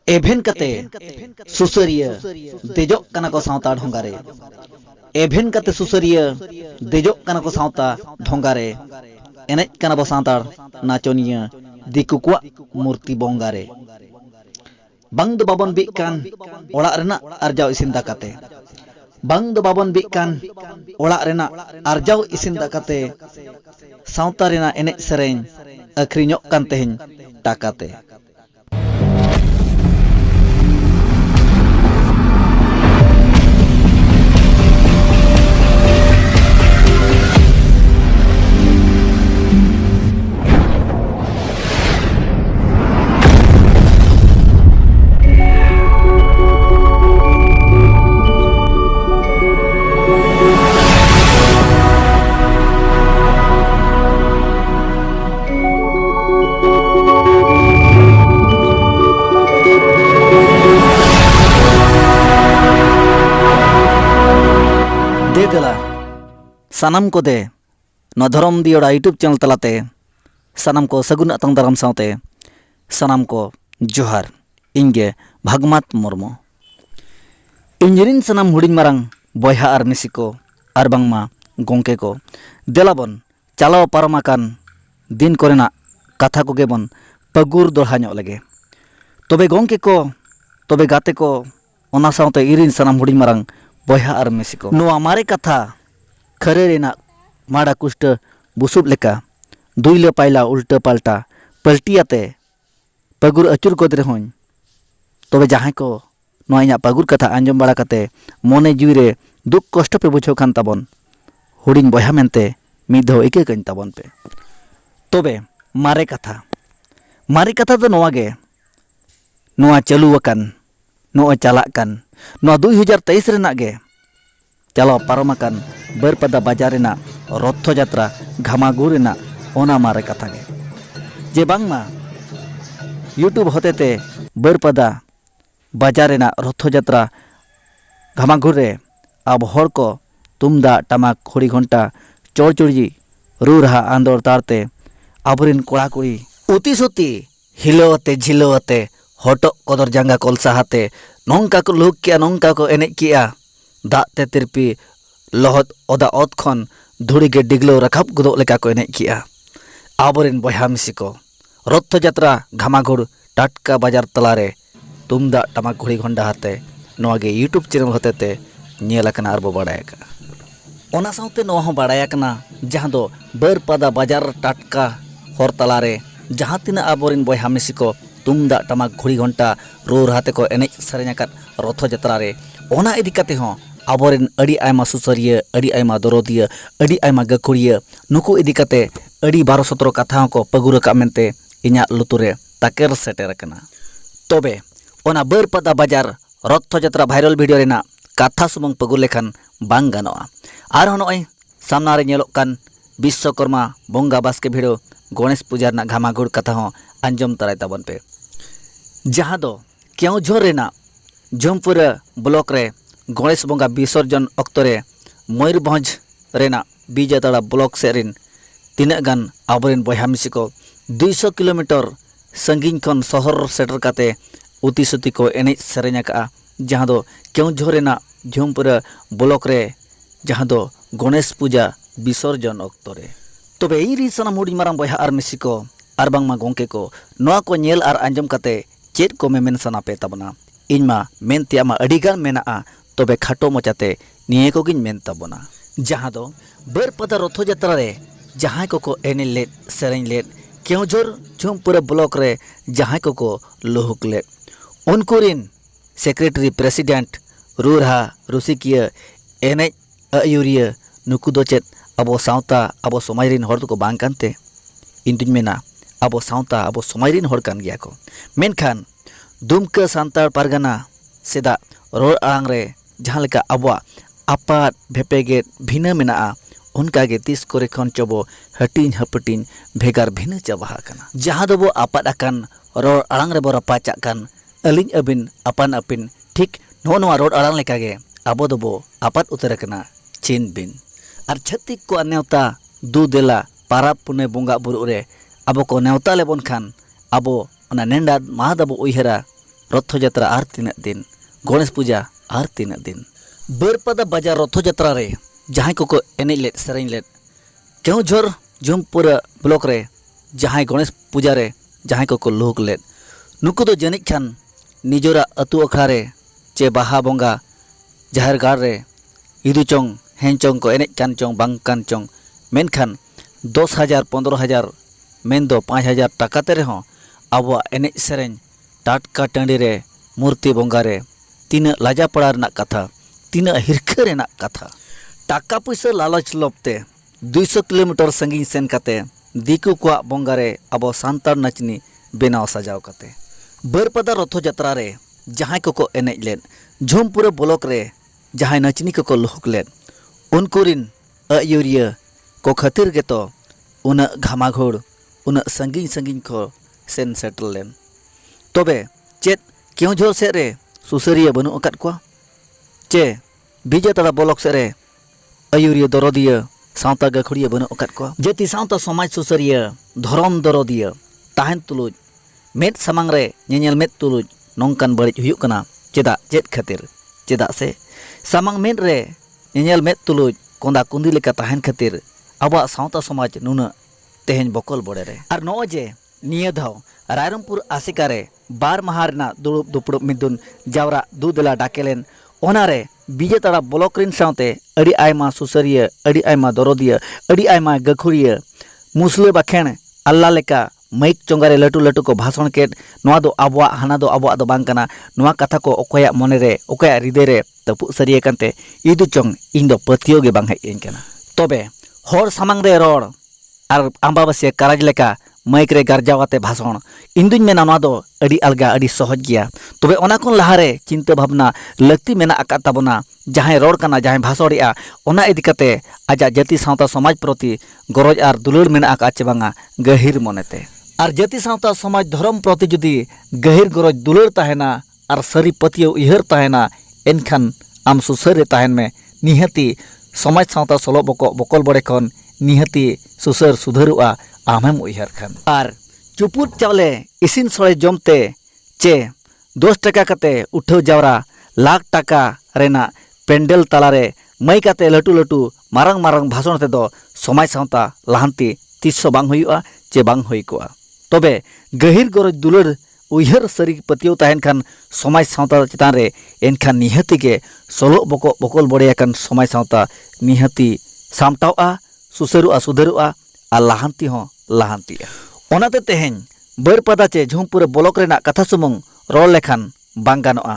एभेन कते सुसरिया देजोक कना को सावता ढोंगारे एभेन कते सुसरिया देजोक कना को सावता ढोंगारे एनेज कना बो सावतार नाचनिया दिकु को मूर्ति बोंगारे बांग दो बाबन बिकान ओड़ा रेना आरजाव इसिन दाकाते बांग दो बाबन बिकान ओड़ा रेना आरजाव इसिन दाकाते सावता रेना एनेज सेरेन अखरिñok kan tehin टाकाते सानम को दे नधरम दियोड़ा यूट्यूब चैनल तलाते सानम को सगुन अतंग दाराम सावते सानम को जोहार इंगे भागमात मुर्मू इंजरिन सानम हुडिन मारंग बयहा आर मिसी को आर बांगमा गोंके को देलाबन चालाव पारमाकान दिन कोरेना कथा को गेबन पगुर दोढ़ा ᱧᱚᱜ लगे तबे गोंके को तबे गाते को ओना सावते इरिन सानम हुडिन मारंग बयहा आर मिसी को नोआ मारे कथा खरे रेना माड़ा कुष्ट बुसुब लेका दुईले पाइला उल्टा पाल्टा पलटियाते पगुर अचुर गोद रेहों तबे जहां को नोआ इᱧᱟᱜ पगुर कथा आंजम बाड़ा कते मोने जीवी रे दुख कष्ट पे बुझाव खान ताबन हुडिन बयहा मेनते मिद धो इके कन ताबन पे तबे मारे कथा दो नोआ गे नोआ चालू अकन नोआ चालाक कन नोआ 2023 रेना गे चलो पारमाकान बरपदा बाजार रेना रथ यात्रा घामागुर रेना ओना मारे कथा गे जे बांगमा यूट्यूब होतेते बरपदा बाजार रेना रथ यात्रा घामागुर रे अब हर को तुमदा टमाक खड़ी घंटा चौड़चुड़ी रू रहा आंदोर तारते आबरिन कोड़ा कुड़ी उती सुती हिलोते झिलोते हटो कदर जांगा कलसाहाते नोंका को लुक किया नोंका को एनेज किया दाते तिरपी लहद ओदा ओत खन धुड़ी के डिगलो रखाब गुदो लेका को एनेज किया आबरिन बयहा मिसी को रथ यात्रा घामागुर टाटका बाजार तलारे तुमदा टमाक घड़ी घंटा हाते नोआ गे यूट्यूब चैनल होतेते नेलाकना आरबो बाड़ायका ओना सावते नोआ हो बाड़ायकना जहां दो बरपदा बाजार टाटका हर तलारे जहां तिना आबरिन बयहा मिसी को तुमदा टमाक घड़ी घंटा रू राते को एनेज सरेኛkat रथ यात्रा रे ओना इदी काते हो आबोरेन अड़ी आयमा सुसरिया अड़ी आयमा दरोदिया अड़ी आयमा गखुड़िया नुकु इदी काते अड़ी 12-17 कथा को पगुर का मेनते इña लुतुरे ताकेर सेटेर कना तबे ओना बरपदा बाजार रथ यात्रा भाइरल वीडियो रेना कथा सुमंग पगुर लेखान बांग गानोआ आर नय सामना रे नेलोक कान विश्वकर्मा बंगा बास्के भिड़ो गणेश पूजा रेना घामागुर कथा हो आंजम तराय ताबन पे जहां दो केउझर रेना जमपुर ब्लॉक रे गणेश बंगा विसर्जन अक्तरे मयूरभंज रेना बीजातड़ा ब्लॉक सेरिन तीना गान आबरेन बयहा मिसी को 200 किलोमीटर संगीन खन शहर सेटर काते उतिसुति को एनेज सेरेñaka जहां दो केउझर रेना जमपुर ब्लॉक रे जहां दो गणेश पूजा विसर्जन अक्तरे तबे इरी सनम हुडी माराम बयहा आर मिसी को आर बांगमा गोंके को नोआ को नेल आर आंजम काते चेद को मेमेन सना पे तबना इनमा मेनते आमा अडिगान मेना तबे खाटो मचाते निये को गिन मेन तबना जहां दो बरपदा रथ यात्रा रे जहां को एनेल लेट सेरेñ लेट केउझर झुमपुर ब्लॉक रे जहां को लोहुक लेट उनकुरिन सेक्रेटरी प्रेसिडेंट रूरहा रुसिकिया एनेज अयुरिया नुकु दो चेद अबो सावता अबो समाजरिन हर को बांग कानते इंदुñ मेना अबो सावता अबो समाजरिन हर कान गया को मेनखान दुमका सांतार पारगाना सेदा रोड आंग रे जहां लेका अबवा आपात भेपेगे भिना मेना उनकागे तीस करे खन चबो हटिन हपटिन भेगार भिना चाबा काना जहां दबो आपात अकान रोड आंग रे बो रपाचा कान अलिन अबिन अपान अपिन ठीक नो रोड आंग लेकागे अबो दबो आपात उतर कना चीन बिन और छत्तीक को नेवता दू देला पाराब पुने बोंगा बुरु रे अबो को नेवता लेबन खान अबो ओना नेंडा माहादबो उयहरा रथ यात्रा आर तीन दिन गणेश पूजा आर तीन दिन बरपदा बाजार रथ यात्रा रे जहां को एनेज लेद सेरेंज लेद केउझर जमपुर ब्लॉक रे जहां गणेश पूजा रे जहां को लोक लेद नुकु दो जनिक खान निजोरा अतु अखड़ा रे चे बाहा बंगा जाहिर गाड़ रे इदु चोंग हेन चोंग को एनेज कान चोंग बांग कान चोंग मेनखान 10,000 15,000 मेन दो 5,000 टाका ते रेहों आबो एनेज सेरेंज टाटका टांडी रे मूर्ति बंगा रे तीना लाजा पड़ा रना कथा तीना हिरखा रेना कथा टाका पैसा लालच लोभते 200 किलोमीटर संगी सेन काते दिकु को बंगा रे आबो सांतार नचनी बेनाव सजाव काते बरपदा रथ यात्रा रे जहां को एनेज लेन झुमपुर ब्लॉक रे जहां नचनी को लोहक लेन उनकुरिन अयुरिया को खातिर के तो उन घामाघोड़ उन संगी संगी को सेन सेटल लेन तबे चेत केउझर से रे सुसरिया बनु अकात को चे बिजेतड़ा ब्लॉक से रे अयुरिया दरदिया सावता गखड़िया बनु अकात को जेति सावता समाज सुसरिया धरम दरदिया ताहन तुलुज मेद सामांग रे नेनेल मेद तुलुज नोंकान बड़िज हुयुक कना चेदा चेत खातिर चेदा से सामांग मेद रे नेनेल मेद तुलुज कोंदा कुंदी लेका ताहन खातिर आबा सावता समाज नुना तेहेन बकल बड़े रे आर नो जे निया धाव रायरंगपुर आसिका रे बार महारना दुड़ुब दुपड़ुब मिदुन जावरा दुदला डाकेलेन ओनारे बिजेतड़ा ब्लॉक रिन सावते अड़ी आयमा सुसरिया अड़ी आयमा दरदिया अड़ी आयमा गखुरिया मुसले बाखेन अल्लाह लेका माइक चोंगारे लटू लटू को भाषण केट नोआ दो आबवा हाना दो आबवा दो बांग कना नोआ कथा को ओकया मने रे ओकया हृदय रे तपु सरिया कांते इदु चोंग इन दो पतियो गे बांग हेन कना तबे हर सामांग रे रोड आर आंबाबासिया कराज लेका माइक रे गारजावाते भाषण इंदुñ मेना नोआ दो अड़ी अलगा अड़ी सहज गया तबे ओना कोन लाहारे चिंता भावना लक्ति मेना आका ताबोना जहां रोड कना जहां भाषणिया ओना इदि कते आजा जाति सावता समाज प्रति गरज आर दुलड़ मेना आका चे बांगा गहिर मनेते आर जाति सावता समाज धर्म प्रति जुदी गहिर गरज दुलड़ ताहेना आर सरी पतियो इहर ताहेना एनखान आम सुसरे ताहेन में निहति समाज सावता सलो बकल बड़े खन निहति सुसर सुधरुआ आमेम उइहर खान आर चुपुट चावले इसिन सड़े जमते चे 10 टाका कते उठाव जावरा लाख टाका रेना पेंडल तालारे मई काते लटू लटू मारंग मारंग भाषण ते दो समाज सावता लाहांती तीसो बांग हुयुआ चे बांग हुई कोआ तबे गहिर गरज दुलड़ उइहर सरी पतियो ताहेन खान समाज सावता चितान रे एनखान निहति के सलो बकल बड़े खान समाज सावता निहति सामटावा सुसरुआ सुधरुआ आ लाहांती हो लाहांतिया ओनाते तेहेन बरपदा चे झुमपुर ब्लॉक रेना कथा सुमुंग रोल लेखान बांग गानोआ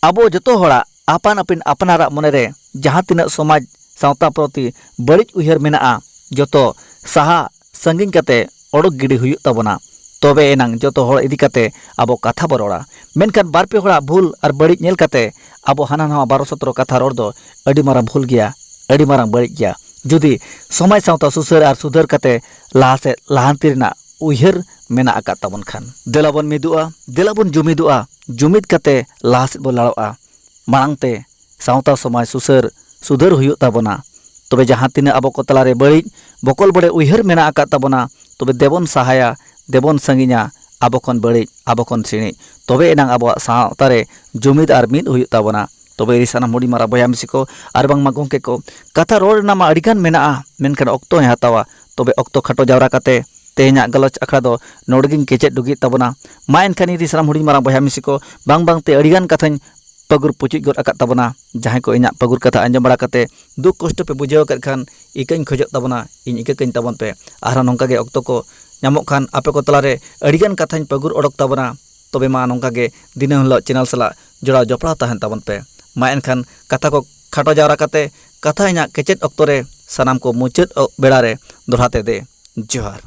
आबो जतो होड़ा आपान अपिन अपनारा मने रे जहां तिना समाज सावता प्रति बड़िज उइहर मेना जतो साहा संगिन काते ओडक गिडी हुयु ताबोना तबे एनांग जतो होड़ इदि काते आबो कथा बरोड़ा मेनखान बारपे होड़ा भूल आर बड़िज नेल काते आबो हाना नवा 12-17 कथा रोड़ दो अडी मारा भूल गया अडी मारा बड़िज गया जुदी समाज सावता सुसर आर सुधर काते लासे लाहांती रेना उइहर मेना आका ताबन खान देलाबन मिदुआ देलाबन जुमिदुआ जुमिद काते लासे बो लाड़ोआ मांगते सावता समाज सुसर सुधर हुयु ताबोना तबे जहां तिना आबो को तलारे बड़िज बकल बड़े उइहर मेना आका ताबोना तबे देबन सहाया देबन संगिना आबो खन बड़िज आबो खन सिणी तबे एनांग आबो सावतारे जुमिद आर मिद हुयु ताबोना तबे रिसाना मुडी मारा बया मिसिको आर बांग मा गोंके को कथा रोड नामा अडिगान मेना मेनखान ऑक्तो हे हतावा तबे ऑक्तो खटो जावरा काते तेहना गलच अखड़ा दो नोडगिन केचेट दुगी ताबोना मा एनखान रिसाना मुडी मारा बया मिसिको बांग बांग ते अडिगान कथाñ पगुर पुचिज गद अकात ताबोना जहां को इना पगुर कथा अंजम बड़ा काते दुख कष्ट पे बुझाव कर खान इकाñ खोजो ताबोना इन इकाñ ताबोन पे आरा नोंका गे ऑक्तो को ᱧᱟᱢᱚᱜ खान आपे को तलारे अडिगान कथाñ पगुर ओडक ताबोना तबे मा नोंका गे दिन हलो चैनल सला जोड़ा जपड़ा ताहन ताबोन पे मा एनखान कथा को खाटो जावरा काते कथा इना केचेट ऑक्तो रे सनाम को मुचाद बेड़ा रे दोहराते दे जोहार।